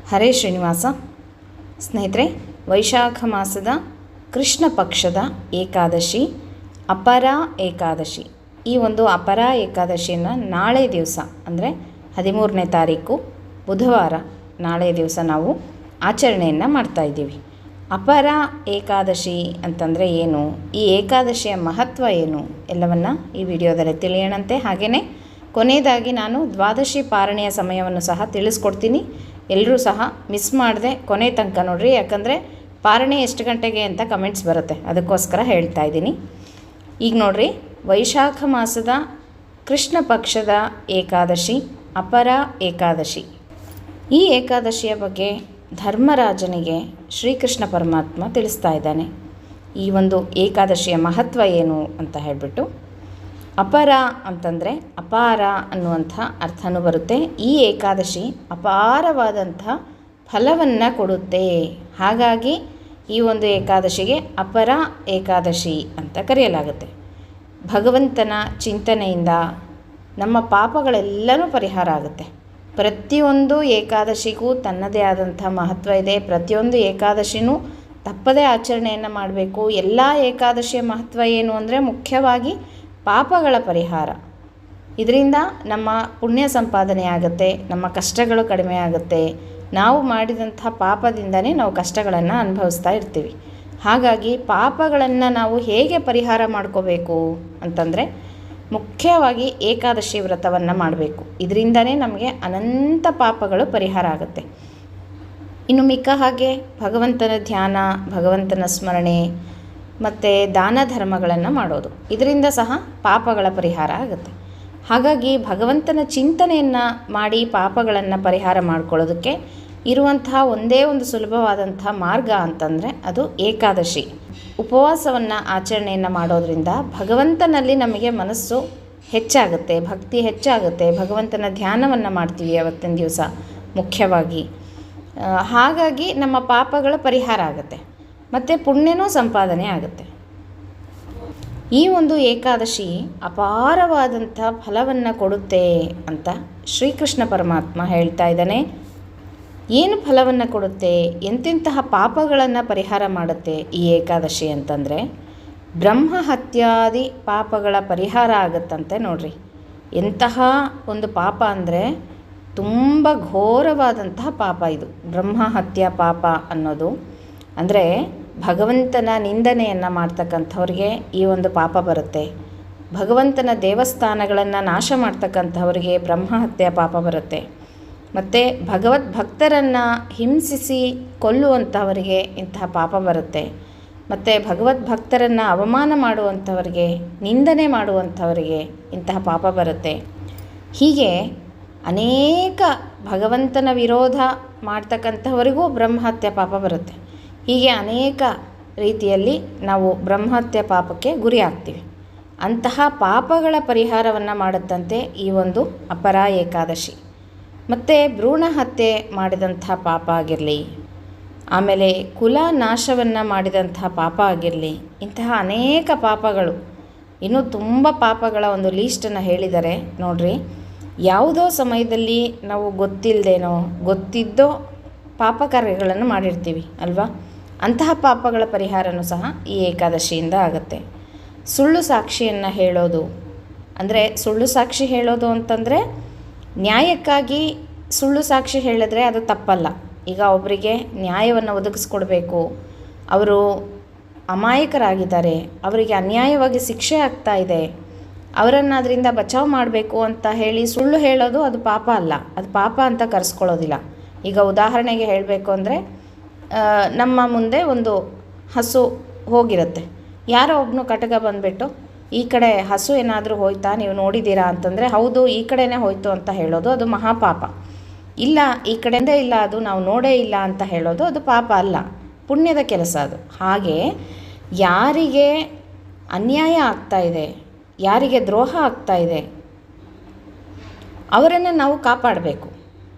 ಹರೇ ಶ್ರೀನಿವಾಸ. ಸ್ನೇಹಿತರೆ, ವೈಶಾಖ ಮಾಸದ ಕೃಷ್ಣ ಪಕ್ಷದ ಏಕಾದಶಿ ಅಪರ ಏಕಾದಶಿ. ಈ ಒಂದು ಅಪರ ಏಕಾದಶಿಯನ್ನು ನಾಳೆ ದಿವಸ ಅಂದರೆ 13ನೇ ತಾರೀಕು ಬುಧವಾರ ನಾಳೆ ದಿವಸ ನಾವು ಆಚರಣೆಯನ್ನು ಮಾಡ್ತಾಯಿದ್ದೀವಿ. ಅಪರ ಏಕಾದಶಿ ಅಂತಂದರೆ ಏನು, ಈ ಏಕಾದಶಿಯ ಮಹತ್ವ ಏನು ಎಲ್ಲವನ್ನು ಈ ವಿಡಿಯೋದಲ್ಲಿ ತಿಳಿಯೋಣಂತೆ. ಹಾಗೆಯೇ ಕೊನೆಯದಾಗಿ ನಾನು ದ್ವಾದಶಿ ಪಾರಣೆಯ ಸಮಯವನ್ನು ಸಹ ತಿಳಿಸ್ಕೊಡ್ತೀನಿ. ಎಲ್ಲರೂ ಸಹ ಮಿಸ್ ಮಾಡದೆ ಕೊನೆ ತನಕ ನೋಡಿರಿ, ಯಾಕಂದರೆ ಪಾರಣೆ ಎಷ್ಟು ಗಂಟೆಗೆ ಅಂತ ಕಮೆಂಟ್ಸ್ ಬರುತ್ತೆ, ಅದಕ್ಕೋಸ್ಕರ ಹೇಳ್ತಾ ಇದ್ದೀನಿ. ಈಗ ನೋಡಿರಿ, ವೈಶಾಖ ಮಾಸದ ಕೃಷ್ಣ ಪಕ್ಷದ ಏಕಾದಶಿ ಅಪರ ಏಕಾದಶಿ. ಈ ಏಕಾದಶಿಯ ಬಗ್ಗೆ ಧರ್ಮರಾಜನಿಗೆ ಶ್ರೀಕೃಷ್ಣ ಪರಮಾತ್ಮ ತಿಳಿಸ್ತಾ ಇದ್ದಾನೆ. ಈ ಒಂದು ಏಕಾದಶಿಯ ಮಹತ್ವ ಏನು ಅಂತ ಹೇಳಿಬಿಟ್ಟು, ಅಪರ ಅಂತಂದರೆ ಅಪಾರ ಅನ್ನುವಂಥ ಅರ್ಥನೂ ಬರುತ್ತೆ. ಈ ಏಕಾದಶಿ ಅಪಾರವಾದಂಥ ಫಲವನ್ನು ಕೊಡುತ್ತೆ. ಹಾಗಾಗಿ ಈ ಒಂದು ಏಕಾದಶಿಗೆ ಅಪರ ಏಕಾದಶಿ ಅಂತ ಕರೆಯಲಾಗುತ್ತೆ. ಭಗವಂತನ ಚಿಂತನೆಯಿಂದ ನಮ್ಮ ಪಾಪಗಳೆಲ್ಲವೂ ಪರಿಹಾರ ಆಗುತ್ತೆ. ಪ್ರತಿಯೊಂದು ಏಕಾದಶಿಗೂ ತನ್ನದೇ ಆದಂಥ ಮಹತ್ವ ಇದೆ. ಪ್ರತಿಯೊಂದು ಏಕಾದಶಿನೂ ತಪ್ಪದೇ ಆಚರಣೆಯನ್ನು ಮಾಡಬೇಕು. ಎಲ್ಲ ಏಕಾದಶಿಯ ಮಹತ್ವ ಏನು ಅಂದರೆ ಮುಖ್ಯವಾಗಿ ಪಾಪಗಳ ಪರಿಹಾರ. ಇದರಿಂದ ನಮ್ಮ ಪುಣ್ಯ ಸಂಪಾದನೆ ಆಗುತ್ತೆ, ನಮ್ಮ ಕಷ್ಟಗಳು ಕಡಿಮೆ ಆಗುತ್ತೆ. ನಾವು ಮಾಡಿದಂಥ ಪಾಪದಿಂದನೇ ನಾವು ಕಷ್ಟಗಳನ್ನು ಅನುಭವಿಸ್ತಾ ಇರ್ತೀವಿ. ಹಾಗಾಗಿ ಪಾಪಗಳನ್ನು ನಾವು ಹೇಗೆ ಪರಿಹಾರ ಮಾಡ್ಕೋಬೇಕು ಅಂತಂದರೆ ಮುಖ್ಯವಾಗಿ ಏಕಾದಶಿ ವ್ರತವನ್ನು ಮಾಡಬೇಕು. ಇದರಿಂದನೇ ನಮಗೆ ಅನಂತ ಪಾಪಗಳು ಪರಿಹಾರ ಆಗುತ್ತೆ. ಇನ್ನು ಮಿಕ್ಕ ಹಾಗೆ ಭಗವಂತನ ಧ್ಯಾನ, ಭಗವಂತನ ಸ್ಮರಣೆ ಮತ್ತು ದಾನ ಧರ್ಮಗಳನ್ನು ಮಾಡೋದು, ಇದರಿಂದ ಸಹ ಪಾಪಗಳ ಪರಿಹಾರ ಆಗುತ್ತೆ. ಹಾಗಾಗಿ ಭಗವಂತನ ಚಿಂತನೆಯನ್ನು ಮಾಡಿ ಪಾಪಗಳನ್ನು ಪರಿಹಾರ ಮಾಡ್ಕೊಳ್ಳೋದಕ್ಕೆ ಇರುವಂತಹ ಒಂದೇ ಒಂದು ಸುಲಭವಾದಂಥ ಮಾರ್ಗ ಅಂತಂದರೆ ಅದು ಏಕಾದಶಿ. ಉಪವಾಸವನ್ನು ಆಚರಣೆಯನ್ನು ಮಾಡೋದರಿಂದ ಭಗವಂತನಲ್ಲಿ ನಮಗೆ ಮನಸ್ಸು ಹೆಚ್ಚಾಗುತ್ತೆ, ಭಕ್ತಿ ಹೆಚ್ಚಾಗುತ್ತೆ. ಭಗವಂತನ ಧ್ಯಾನವನ್ನು ಮಾಡ್ತೀವಿ ಅವತ್ತಿನ ದಿವಸ ಮುಖ್ಯವಾಗಿ. ಹಾಗಾಗಿ ನಮ್ಮ ಪಾಪಗಳ ಪರಿಹಾರ ಆಗುತ್ತೆ ಮತ್ತು ಪುಣ್ಯನೂ ಸಂಪಾದನೆ ಆಗುತ್ತೆ. ಈ ಒಂದು ಏಕಾದಶಿ ಅಪಾರವಾದಂಥ ಫಲವನ್ನು ಕೊಡುತ್ತೆ ಅಂತ ಶ್ರೀಕೃಷ್ಣ ಪರಮಾತ್ಮ ಹೇಳ್ತಾ ಇದ್ದಾನೆ. ಏನು ಫಲವನ್ನು ಕೊಡುತ್ತೆ, ಎಂತೆಂತಹ ಪಾಪಗಳನ್ನು ಪರಿಹಾರ ಮಾಡುತ್ತೆ ಈ ಏಕಾದಶಿ ಅಂತಂದರೆ ಬ್ರಹ್ಮಹತ್ಯಾದಿ ಪಾಪಗಳ ಪರಿಹಾರ ಆಗುತ್ತಂತೆ. ನೋಡ್ರಿ, ಎಂತಹ ಒಂದು ಪಾಪ ಅಂದರೆ ತುಂಬ ಘೋರವಾದಂತಹ ಪಾಪ ಇದು ಬ್ರಹ್ಮಹತ್ಯಾ ಪಾಪ ಅನ್ನೋದು. ಅಂದರೆ ಭಗವಂತನ ನಿಂದನೆಯನ್ನು ಮಾಡ್ತಕ್ಕಂಥವ್ರಿಗೆ ಈ ಒಂದು ಪಾಪ ಬರುತ್ತೆ. ಭಗವಂತನ ದೇವಸ್ಥಾನಗಳನ್ನು ನಾಶ ಮಾಡ್ತಕ್ಕಂಥವ್ರಿಗೆ ಬ್ರಹ್ಮಹತ್ಯೆ ಪಾಪ ಬರುತ್ತೆ. ಮತ್ತು ಭಗವದ್ಭಕ್ತರನ್ನು ಹಿಂಸಿಸಿ ಕೊಲ್ಲುವಂಥವರಿಗೆ ಇಂತಹ ಪಾಪ ಬರುತ್ತೆ. ಮತ್ತು ಭಗವದ್ಭಕ್ತರನ್ನು ಅವಮಾನ ಮಾಡುವಂಥವರಿಗೆ, ನಿಂದನೆ ಮಾಡುವಂಥವರಿಗೆ ಇಂತಹ ಪಾಪ ಬರುತ್ತೆ. ಹೀಗೆ ಅನೇಕ ಭಗವಂತನ ವಿರೋಧ ಮಾಡ್ತಕ್ಕಂಥವರಿಗೂ ಬ್ರಹ್ಮಹತ್ಯೆ ಪಾಪ ಬರುತ್ತೆ. ಹೀಗೆ ಅನೇಕ ರೀತಿಯಲ್ಲಿ ನಾವು ಬ್ರಹ್ಮಹತ್ಯೆ ಪಾಪಕ್ಕೆ ಗುರಿ ಆಗ್ತೀವಿ. ಅಂತಹ ಪಾಪಗಳ ಪರಿಹಾರವನ್ನು ಮಾಡುತ್ತಂತೆ ಈ ಒಂದು ಅಪರ ಏಕಾದಶಿ. ಮತ್ತು ಭ್ರೂಣ ಹತ್ಯೆ ಮಾಡಿದಂಥ ಪಾಪ ಆಗಿರಲಿ, ಆಮೇಲೆ ಕುಲ ನಾಶವನ್ನು ಮಾಡಿದಂಥ ಪಾಪ ಆಗಿರಲಿ, ಇಂತಹ ಅನೇಕ ಪಾಪಗಳು, ಇನ್ನೂ ತುಂಬ ಪಾಪಗಳ ಒಂದು ಲೀಸ್ಟನ್ನು ಹೇಳಿದ್ದಾರೆ ನೋಡ್ರಿ. ಯಾವುದೋ ಸಮಯದಲ್ಲಿ ನಾವು ಗೊತ್ತಿಲ್ಲದೇನೋ ಗೊತ್ತಿದ್ದೋ ಪಾಪ ಕಾರ್ಯಗಳನ್ನು ಮಾಡಿರ್ತೀವಿ ಅಲ್ವಾ, ಅಂತಹ ಪಾಪಗಳ ಪರಿಹಾರನೂ ಸಹ ಈ ಏಕಾದಶಿಯಿಂದ ಆಗುತ್ತೆ. ಸುಳ್ಳು ಸಾಕ್ಷಿಯನ್ನು ಹೇಳೋದು, ಅಂದರೆ ಸುಳ್ಳು ಸಾಕ್ಷಿ ಹೇಳೋದು ಅಂತಂದರೆ ನ್ಯಾಯಕ್ಕಾಗಿ ಸುಳ್ಳು ಸಾಕ್ಷಿ ಹೇಳಿದ್ರೆ ಅದು ತಪ್ಪಲ್ಲ. ಈಗ ಒಬ್ಬರಿಗೆ ನ್ಯಾಯವನ್ನು ಒದಗಿಸ್ಕೊಡ್ಬೇಕು, ಅವರು ಅಮಾಯಕರಾಗಿದ್ದಾರೆ, ಅವರಿಗೆ ಅನ್ಯಾಯವಾಗಿ ಶಿಕ್ಷೆ ಆಗ್ತಾ ಇದೆ, ಅವರನ್ನು ಅದರಿಂದ ಬಚಾವ್ ಮಾಡಬೇಕು ಅಂತ ಹೇಳಿ ಸುಳ್ಳು ಹೇಳೋದು ಅದು ಪಾಪ ಅಲ್ಲ, ಅದು ಪಾಪ ಅಂತ ಕರೆಸ್ಕೊಳ್ಳೋದಿಲ್ಲ. ಈಗ ಉದಾಹರಣೆಗೆ ಹೇಳಬೇಕು ಅಂದರೆ, ನಮ್ಮ ಮುಂದೆ ಒಂದು ಹಸು ಹೋಗಿರುತ್ತೆ, ಯಾರೋ ಒಬ್ಬನು ಕಟಕ ಬಂದುಬಿಟ್ಟು ಈ ಕಡೆ ಹಸು ಏನಾದರೂ ಹೋಯ್ತಾ ನೀವು ನೋಡಿದ್ದೀರಾ ಅಂತಂದರೆ ಹೌದು ಈ ಕಡೆನೇ ಹೋಯ್ತು ಅಂತ ಹೇಳೋದು ಅದು ಮಹಾಪಾಪ. ಇಲ್ಲ ಈ ಕಡೆಯಿಂದ ಇಲ್ಲ ಅದು ನಾವು ನೋಡೇ ಇಲ್ಲ ಅಂತ ಹೇಳೋದು ಅದು ಪಾಪ ಅಲ್ಲ, ಪುಣ್ಯದ ಕೆಲಸ ಅದು. ಹಾಗೆ ಯಾರಿಗೆ ಅನ್ಯಾಯ ಆಗ್ತಾ ಇದೆ, ಯಾರಿಗೆ ದ್ರೋಹ ಆಗ್ತಾ ಇದೆ ಅವರನ್ನು ನಾವು ಕಾಪಾಡಬೇಕು.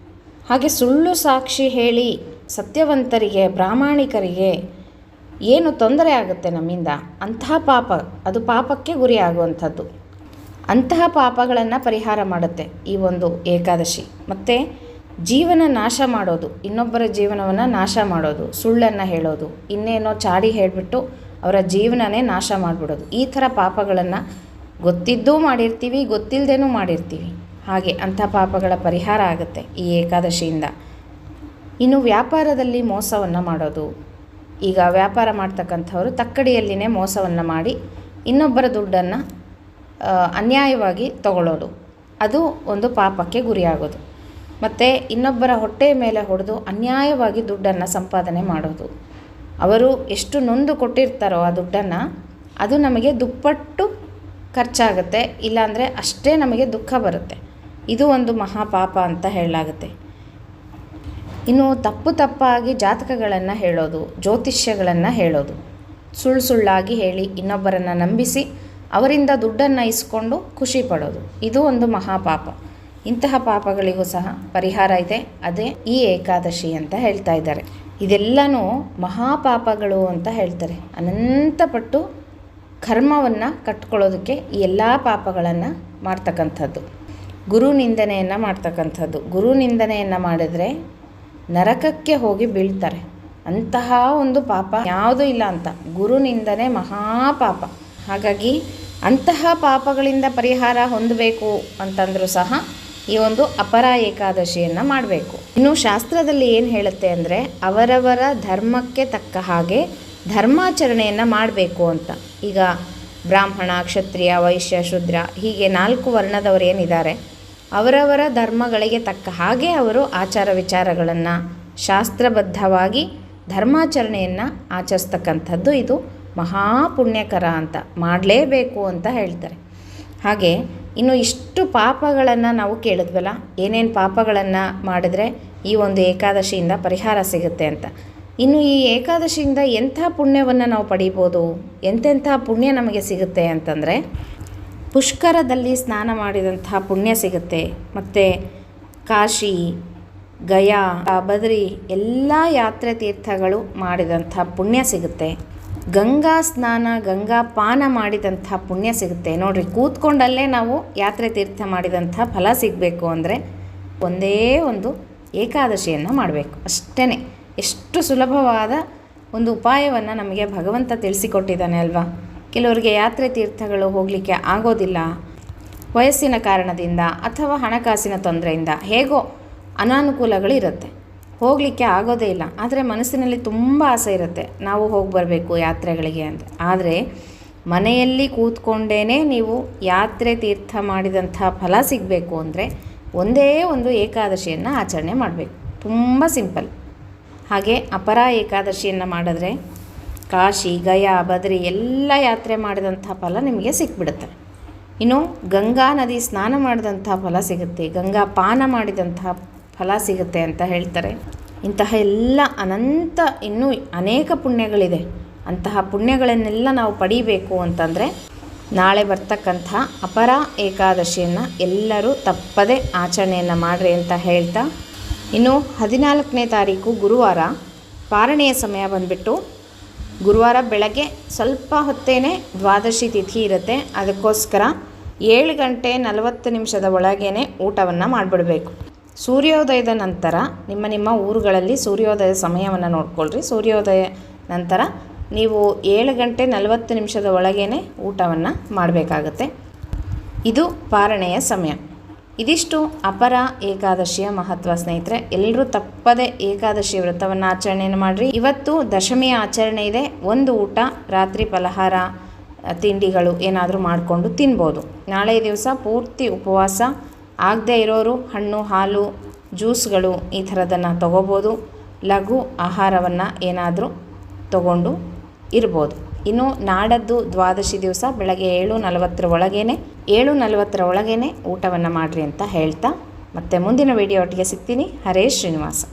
ಹಾಗೆ ಸುಳ್ಳು ಸಾಕ್ಷಿ ಹೇಳಿ ಸತ್ಯವಂತರಿಗೆ, ಪ್ರಾಮಾಣಿಕರಿಗೆ ಏನು ತೊಂದರೆ ಆಗುತ್ತೆ ನಮ್ಮಿಂದ, ಅಂತಹ ಪಾಪ ಅದು ಪಾಪಕ್ಕೆ ಗುರಿ ಆಗುವಂಥದ್ದು. ಅಂತಹ ಪಾಪಗಳನ್ನು ಪರಿಹಾರ ಮಾಡುತ್ತೆ ಈ ಒಂದು ಏಕಾದಶಿ. ಮತ್ತು ಜೀವನ ನಾಶ ಮಾಡೋದು, ಇನ್ನೊಬ್ಬರ ಜೀವನವನ್ನು ನಾಶ ಮಾಡೋದು, ಸುಳ್ಳನ್ನು ಹೇಳೋದು, ಇನ್ನೇನೋ ಚಾಡಿ ಹೇಳಿಬಿಟ್ಟು ಅವರ ಜೀವನನೇ ನಾಶ ಮಾಡಿಬಿಡೋದು, ಈ ಥರ ಪಾಪಗಳನ್ನು ಗೊತ್ತಿದ್ದೂ ಮಾಡಿರ್ತೀವಿ, ಗೊತ್ತಿಲ್ಲದೇನೂ ಮಾಡಿರ್ತೀವಿ. ಹಾಗೆ ಅಂಥ ಪಾಪಗಳ ಪರಿಹಾರ ಆಗುತ್ತೆ ಈ ಏಕಾದಶಿಯಿಂದ. ಇನ್ನು ವ್ಯಾಪಾರದಲ್ಲಿ ಮೋಸವನ್ನು ಮಾಡೋದು, ಈಗ ವ್ಯಾಪಾರ ಮಾಡ್ತಕ್ಕಂಥವರು ತಕ್ಕಡಿಯಲ್ಲಿನೇ ಮೋಸವನ್ನು ಮಾಡಿ ಇನ್ನೊಬ್ಬರ ದುಡ್ಡನ್ನು ಅನ್ಯಾಯವಾಗಿ ತಗೊಳ್ಳೋದು, ಅದು ಒಂದು ಪಾಪಕ್ಕೆ ಗುರಿಯಾಗೋದು. ಮತ್ತು ಇನ್ನೊಬ್ಬರ ಹೊಟ್ಟೆಯ ಮೇಲೆ ಹೊಡೆದು ಅನ್ಯಾಯವಾಗಿ ದುಡ್ಡನ್ನು ಸಂಪಾದನೆ ಮಾಡೋದು, ಅವರು ಎಷ್ಟು ನೊಂದು ಕೊಟ್ಟಿರ್ತಾರೋ ಆ ದುಡ್ಡನ್ನು ಅದು ನಮಗೆ ದುಪ್ಪಟ್ಟು ಖರ್ಚಾಗುತ್ತೆ, ಇಲ್ಲಾಂದರೆ ಅಷ್ಟೇ ನಮಗೆ ದುಃಖ ಬರುತ್ತೆ. ಇದು ಒಂದು ಮಹಾಪಾಪ ಅಂತ ಹೇಳಲಾಗುತ್ತೆ. ಇನ್ನು ತಪ್ಪಾಗಿ ಜಾತಕಗಳನ್ನು ಹೇಳೋದು, ಜ್ಯೋತಿಷ್ಯಗಳನ್ನು ಹೇಳೋದು, ಸುಳ್ಳಾಗಿ ಹೇಳಿ ಇನ್ನೊಬ್ಬರನ್ನು ನಂಬಿಸಿ ಅವರಿಂದ ದುಡ್ಡನ್ನು ಇಸ್ಕೊಂಡು ಖುಷಿ ಪಡೋದು, ಇದು ಒಂದು ಮಹಾಪಾಪ. ಇಂತಹ ಪಾಪಗಳಿಗೂ ಸಹ ಪರಿಹಾರ ಇದೆ, ಅದೇ ಈ ಏಕಾದಶಿ ಅಂತ ಹೇಳ್ತಾ ಇದ್ದಾರೆ. ಇದೆಲ್ಲನೂ ಮಹಾಪಾಪಗಳು ಅಂತ ಹೇಳ್ತಾರೆ. ಅನಂತಪಟ್ಟು ಕರ್ಮವನ್ನು ಕಟ್ಕೊಳ್ಳೋದಕ್ಕೆ ಈ ಎಲ್ಲ ಪಾಪಗಳನ್ನು ಮಾಡ್ತಕ್ಕಂಥದ್ದು. ಗುರು ನಿಂದನೆಯನ್ನು ಮಾಡ್ತಕ್ಕಂಥದ್ದು, ಗುರು ನಿಂದನೆಯನ್ನು ಮಾಡಿದರೆ ನರಕಕ್ಕೆ ಹೋಗಿ ಬೀಳ್ತಾರೆ. ಅಂತಹ ಒಂದು ಪಾಪ ಯಾವುದೂ ಇಲ್ಲ ಅಂತ, ಗುರು ನಿಂದನೆ ಮಹಾಪಾಪ. ಹಾಗಾಗಿ ಅಂತಹ ಪಾಪಗಳಿಂದ ಪರಿಹಾರ ಹೊಂದಬೇಕು ಅಂತಂದರೂ ಸಹ ಈ ಒಂದು ಅಪರ ಏಕಾದಶಿಯನ್ನು ಮಾಡಬೇಕು. ಇನ್ನು ಶಾಸ್ತ್ರದಲ್ಲಿ ಏನು ಹೇಳುತ್ತೆ ಅಂದರೆ ಅವರವರ ಧರ್ಮಕ್ಕೆ ತಕ್ಕ ಹಾಗೆ ಧರ್ಮಾಚರಣೆಯನ್ನು ಮಾಡಬೇಕು ಅಂತ. ಈಗ ಬ್ರಾಹ್ಮಣ, ಕ್ಷತ್ರಿಯ, ವೈಶ್ಯ, ಶೂದ್ರ ಹೀಗೆ 4 ವರ್ಣದವರು ಏನಿದ್ದಾರೆ ಅವರವರ ಧರ್ಮಗಳಿಗೆ ತಕ್ಕ ಹಾಗೆ ಅವರು ಆಚಾರ ವಿಚಾರಗಳನ್ನು ಶಾಸ್ತ್ರಬದ್ಧವಾಗಿ ಧರ್ಮಾಚರಣೆಯನ್ನು ಆಚರಿಸ್ತಕ್ಕಂಥದ್ದು ಇದು ಮಹಾಪುಣ್ಯಕರ ಅಂತ, ಮಾಡಲೇಬೇಕು ಅಂತ ಹೇಳ್ತಾರೆ. ಹಾಗೆ ಇನ್ನು ಇಷ್ಟು ಪಾಪಗಳನ್ನು ನಾವು ಕೇಳಿದ್ವಲ್ಲ, ಏನೇನು ಪಾಪಗಳನ್ನು ಮಾಡಿದ್ರೆ ಈ ಒಂದು ಏಕಾದಶಿಯಿಂದ ಪರಿಹಾರ ಸಿಗುತ್ತೆ ಅಂತ. ಇನ್ನು ಈ ಏಕಾದಶಿಯಿಂದ ಎಂಥ ಪುಣ್ಯವನ್ನು ನಾವು ಪಡೀಬೋದು, ಎಂತೆಂಥ ಪುಣ್ಯ ನಮಗೆ ಸಿಗುತ್ತೆ ಅಂತಂದರೆ ಪುಷ್ಕರದಲ್ಲಿ ಸ್ನಾನ ಮಾಡಿದಂಥ ಪುಣ್ಯ ಸಿಗುತ್ತೆ, ಮತ್ತು ಕಾಶಿ, ಗಯಾ, ಬದರಿ ಎಲ್ಲ ಯಾತ್ರೆ ತೀರ್ಥಗಳು ಮಾಡಿದಂಥ ಪುಣ್ಯ ಸಿಗುತ್ತೆ, ಗಂಗಾ ಸ್ನಾನ, ಗಂಗಾ ಪಾನ ಮಾಡಿದಂಥ ಪುಣ್ಯ ಸಿಗುತ್ತೆ. ನೋಡಿರಿ, ಕೂತ್ಕೊಂಡಲ್ಲೇ ನಾವು ಯಾತ್ರೆ ತೀರ್ಥ ಮಾಡಿದಂಥ ಫಲ ಸಿಗಬೇಕು ಅಂದರೆ ಒಂದೇ ಒಂದು ಏಕಾದಶಿಯನ್ನು ಮಾಡಬೇಕು ಅಷ್ಟೇ. ಎಷ್ಟು ಸುಲಭವಾದ ಒಂದು ಉಪಾಯವನ್ನು ನಮಗೆ ಭಗವಂತ ತಿಳಿಸಿಕೊಟ್ಟಿದ್ದಾನೆ ಅಲ್ವಾ. ಕೆಲವರಿಗೆ ಯಾತ್ರೆ ತೀರ್ಥಗಳು ಹೋಗಲಿಕ್ಕೆ ಆಗೋದಿಲ್ಲ, ವಯಸ್ಸಿನ ಕಾರಣದಿಂದ ಅಥವಾ ಹಣಕಾಸಿನ ತೊಂದರೆಯಿಂದ ಹೇಗೋ ಅನಾನುಕೂಲಗಳಿರುತ್ತೆ, ಹೋಗಲಿಕ್ಕೆ ಆಗೋದೇ ಇಲ್ಲ. ಆದರೆ ಮನಸ್ಸಿನಲ್ಲಿ ತುಂಬ ಆಸೆ ಇರುತ್ತೆ ನಾವು ಹೋಗಿ ಬರಬೇಕು ಯಾತ್ರೆಗಳಿಗೆ ಅಂತ. ಆದರೆ ಮನೆಯಲ್ಲಿ ಕೂತ್ಕೊಂಡೇ ನೀವು ಯಾತ್ರೆ ತೀರ್ಥ ಮಾಡಿದಂಥ ಫಲ ಸಿಗಬೇಕು ಅಂದರೆ ಒಂದೇ ಒಂದು ಏಕಾದಶಿಯನ್ನು ಆಚರಣೆ ಮಾಡಬೇಕು, ತುಂಬ ಸಿಂಪಲ್. ಹಾಗೆ ಅಪರ ಏಕಾದಶಿಯನ್ನು ಮಾಡಿದ್ರೆ ಕಾಶಿ, ಗಯಾ, ಬದರಿ ಎಲ್ಲ ಯಾತ್ರೆ ಮಾಡಿದಂಥ ಫಲ ನಿಮಗೆ ಸಿಕ್ಬಿಡುತ್ತೆ. ಇನ್ನು ಗಂಗಾ ನದಿ ಸ್ನಾನ ಮಾಡಿದಂಥ ಫಲ ಸಿಗುತ್ತೆ, ಗಂಗಾ ಪಾನ ಮಾಡಿದಂಥ ಫಲ ಸಿಗುತ್ತೆ ಅಂತ ಹೇಳ್ತಾರೆ. ಇಂತಹ ಎಲ್ಲ ಅನಂತ ಇನ್ನೂ ಅನೇಕ ಪುಣ್ಯಗಳಿದೆ. ಅಂತಹ ಪುಣ್ಯಗಳನ್ನೆಲ್ಲ ನಾವು ಪಡೀಬೇಕು ಅಂತಂದರೆ ನಾಳೆ ಬರ್ತಕ್ಕಂಥ ಅಪರ ಏಕಾದಶಿಯನ್ನು ಎಲ್ಲರೂ ತಪ್ಪದೆ ಆಚರಣೆಯನ್ನು ಮಾಡಿರಿ ಅಂತ ಹೇಳ್ತಾ, ಇನ್ನು 14ನೇ ತಾರೀಕು ಗುರುವಾರ ಪಾರಣೆಯ ಸಮಯ ಬಂದುಬಿಟ್ಟು ಗುರುವಾರ ಬೆಳಗ್ಗೆ ಸ್ವಲ್ಪ ಹೊತ್ತೇನೆ ದ್ವಾದಶಿ ತಿಥಿ ಇರುತ್ತೆ. ಅದಕ್ಕೋಸ್ಕರ 7 ಗಂಟೆ 40 ನಿಮಿಷದ ಒಳಗೇ ಊಟವನ್ನು ಮಾಡಿಬಿಡಬೇಕು. ಸೂರ್ಯೋದಯದ ನಂತರ ನಿಮ್ಮ ಊರುಗಳಲ್ಲಿ ಸೂರ್ಯೋದಯ ಸಮಯವನ್ನು ನೋಡ್ಕೊಳ್ರಿ. ಸೂರ್ಯೋದಯ ನಂತರ ನೀವು 7 ಗಂಟೆ 40 ನಿಮಿಷದ ಒಳಗೇ ಊಟವನ್ನು ಮಾಡಬೇಕಾಗತ್ತೆ. ಇದು ಪಾರಣೆಯ ಸಮಯ. ಇದಿಷ್ಟು ಅಪರ ಏಕಾದಶಿಯ ಮಹತ್ವ ಸ್ನೇಹಿತರೆ. ಎಲ್ಲರೂ ತಪ್ಪದೆ ಏಕಾದಶಿ ವ್ರತವನ್ನು ಆಚರಣೆಯನ್ನು ಮಾಡಿರಿ. ಇವತ್ತು ದಶಮಿಯ ಆಚರಣೆ ಇದೆ. ಒಂದು ಊಟ, ರಾತ್ರಿ ಫಲಹಾರ, ತಿಂಡಿಗಳು ಏನಾದರೂ ಮಾಡಿಕೊಂಡು ತಿನ್ಬೋದು. ನಾಳೆ ದಿವಸ ಪೂರ್ತಿ ಉಪವಾಸ. ಆಗದೇ ಇರೋರು ಹಣ್ಣು, ಹಾಲು, ಜ್ಯೂಸ್ಗಳು ಈ ಥರದನ್ನು ತಗೋಬೋದು. ಲಘು ಆಹಾರವನ್ನು ಏನಾದರೂ ತಗೊಂಡು ಇರ್ಬೋದು. ಇನ್ನು ನಾಡದ್ದು ದ್ವಾದಶಿ ದಿವಸ ಬೆಳಗ್ಗೆ 7:40 ಒಳಗೇ ಊಟವನ್ನು ಮಾಡಿರಿ ಅಂತ ಹೇಳ್ತಾ ಮತ್ತೆ ಮುಂದಿನ ವಿಡಿಯೋ ಒಟ್ಟಿಗೆ ಸಿಗ್ತೀನಿ. ಹರೇ ಶ್ರೀನಿವಾಸ.